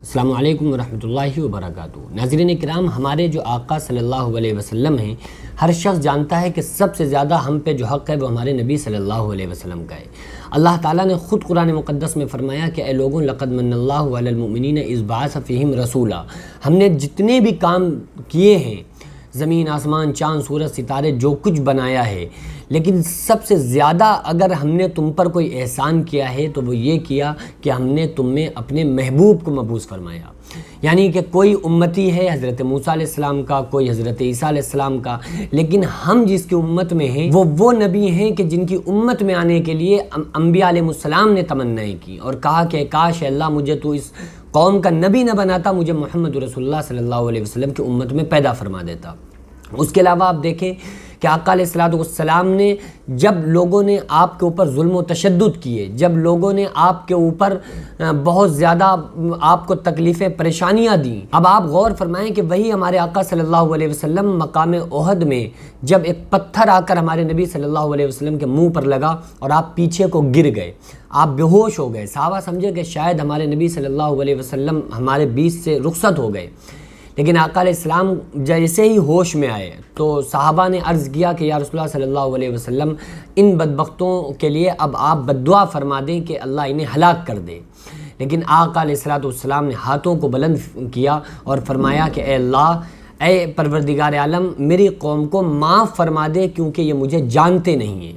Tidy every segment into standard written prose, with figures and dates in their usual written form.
السلام علیکم ورحمۃ اللہ وبرکاتہ۔ ناظرین کرام، ہمارے جو آقا صلی اللہ علیہ وسلم ہیں، ہر شخص جانتا ہے کہ سب سے زیادہ ہم پہ جو حق ہے وہ ہمارے نبی صلی اللہ علیہ وسلم کا ہے۔ اللہ تعالیٰ نے خود قرآن مقدس میں فرمایا کہ اے لوگوں، لقد من اللہ علی المؤمنین اذ بعث فیہم رسولا۔ ہم نے جتنے بھی کام کیے ہیں، زمین آسمان چاند سورج ستارے جو کچھ بنایا ہے، لیکن سب سے زیادہ اگر ہم نے تم پر کوئی احسان کیا ہے تو وہ یہ کیا کہ ہم نے تم میں اپنے محبوب کو مبعوث فرمایا۔ یعنی کہ کوئی امتی ہے حضرت موسیٰ علیہ السلام کا، کوئی حضرت عیسیٰ علیہ السلام کا، لیکن ہم جس کی امت میں ہیں وہ نبی ہیں کہ جن کی امت میں آنے کے لیے انبیاء علیہ السلام نے تمنائیں کی اور کہا کہ کاش اللہ مجھے تو اس قوم کا نبی نہ بناتا، مجھے محمد رسول اللہ صلی اللہ علیہ وسلم کی امت میں پیدا فرما دیتا۔ اس کے علاوہ آپ دیکھیں کہ آقا علیہ السلام نے جب لوگوں نے آپ کے اوپر ظلم و تشدد کیے، جب لوگوں نے آپ کے اوپر بہت زیادہ آپ کو تکلیفیں پریشانیاں دیں، اب آپ غور فرمائیں کہ وہی ہمارے آقا صلی اللہ علیہ وسلم مقام احد میں جب ایک پتھر آ کر ہمارے نبی صلی اللہ علیہ وسلم کے منہ پر لگا اور آپ پیچھے کو گر گئے، آپ بے ہوش ہو گئے، صحابہ سمجھے کہ شاید ہمارے نبی صلی اللہ علیہ وسلم ہمارے بیچ سے رخصت ہو گئے۔ لیکن آقا علیہ السلام جیسے ہی ہوش میں آئے تو صحابہ نے عرض کیا کہ یا رسول اللہ صلی اللہ علیہ وسلم، ان بدبختوں کے لیے اب آپ بددعا فرما دیں کہ اللہ انہیں ہلاک کر دے۔ لیکن آقا علیہ السلام نے ہاتھوں کو بلند کیا اور فرمایا کہ اے اللہ، اے پروردگار عالم، میری قوم کو معاف فرما دے کیونکہ یہ مجھے جانتے نہیں ہیں۔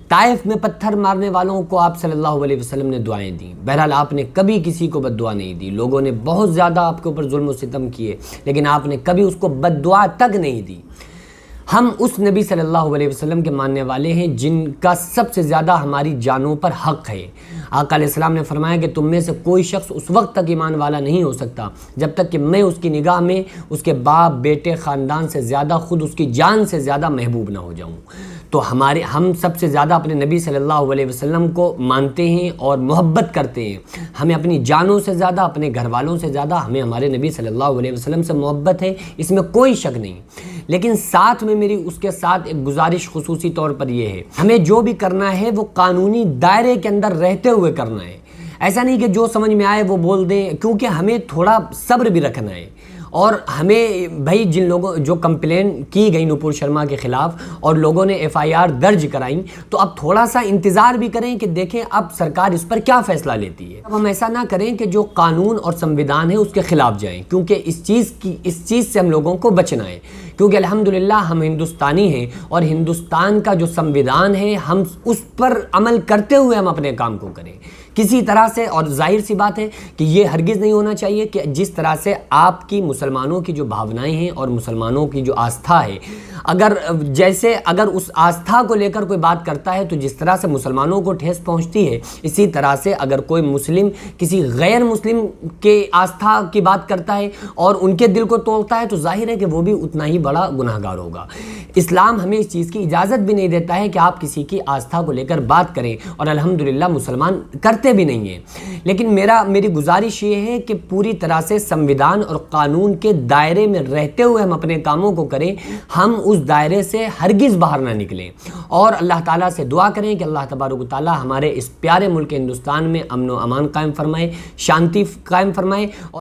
طائف میں پتھر مارنے والوں کو آپ صلی اللہ علیہ وسلم نے دعائیں دیں، بہرحال آپ نے کبھی کسی کو بد دعا نہیں دی۔ لوگوں نے بہت زیادہ آپ کے اوپر ظلم و ستم کیے، لیکن آپ نے کبھی اس کو بد دعا تک نہیں دی۔ ہم اس نبی صلی اللہ علیہ وسلم کے ماننے والے ہیں جن کا سب سے زیادہ ہماری جانوں پر حق ہے۔ آقا علیہ السلام نے فرمایا کہ تم میں سے کوئی شخص اس وقت تک ایمان والا نہیں ہو سکتا جب تک کہ میں اس کی نگاہ میں اس کے باپ، بیٹے، خاندان سے زیادہ، خود اس کی جان سے زیادہ محبوب نہ ہو جاؤں۔ تو ہم سب سے زیادہ اپنے نبی صلی اللہ علیہ وسلم کو مانتے ہیں اور محبت کرتے ہیں۔ ہمیں اپنی جانوں سے زیادہ، اپنے گھر والوں سے زیادہ ہمیں ہمارے نبی صلی اللہ علیہ وسلم سے محبت ہے، اس میں کوئی شک نہیں۔ لیکن ساتھ میں میری اس کے ساتھ ایک گزارش خصوصی طور پر یہ ہے، ہمیں جو بھی کرنا ہے وہ قانونی دائرے کے اندر رہتے ہوئے کرنا ہے۔ ایسا نہیں کہ جو سمجھ میں آئے وہ بول دیں، کیونکہ ہمیں تھوڑا صبر بھی رکھنا ہے۔ اور ہمیں بھائی جن لوگوں جو کمپلین کی گئی نپور شرما کے خلاف اور لوگوں نے FIR درج کرائیں، تو اب تھوڑا سا انتظار بھی کریں کہ دیکھیں اب سرکار اس پر کیا فیصلہ لیتی ہے۔ اب ہم ایسا نہ کریں کہ جو قانون اور سنویدھان ہے اس کے خلاف جائیں، کیونکہ اس چیز سے ہم لوگوں کو بچنا ہے، کیونکہ الحمدللہ ہم ہندوستانی ہیں اور ہندوستان کا جو سنویدھان ہے ہم اس پر عمل کرتے ہوئے ہم اپنے کام کو کریں کسی طرح سے۔ اور ظاہر سی بات ہے کہ یہ ہرگز نہیں ہونا چاہیے کہ جس طرح سے آپ کی مسلمانوں کی جو بھاونائیں ہیں اور مسلمانوں کی جو آستھا ہے، اگر اس آستھا کو لے کر کوئی بات کرتا ہے تو جس طرح سے مسلمانوں کو ٹھیس پہنچتی ہے، اسی طرح سے اگر کوئی مسلم کسی غیر مسلم کے آستھا کی بات کرتا ہے اور ان کے دل کو توڑتا ہے تو ظاہر ہے کہ وہ بھی اتنا ہی بڑا گناہ گار ہوگا۔ اسلام ہمیں اس چیز کی اجازت بھی نہیں دیتا ہے کہ آپ کسی کی آستھا کو لے کر بات کریں، اور الحمدللہ مسلمان کرتے بھی نہیں ہیں۔ لیکن میری گزارش یہ ہے کہ پوری طرح سے سنویدھان اور قانون کے دائرے میں رہتے ہوئے ہم اپنے کاموں کو کریں، ہم اس دائرے سے ہرگز باہر نہ نکلیں، اور اللہ تعالیٰ سے دعا کریں کہ اللہ تبارک و تعالیٰ ہمارے اس پیارے ملک ہندوستان میں امن و امان قائم فرمائے، شانتی قائم فرمائے۔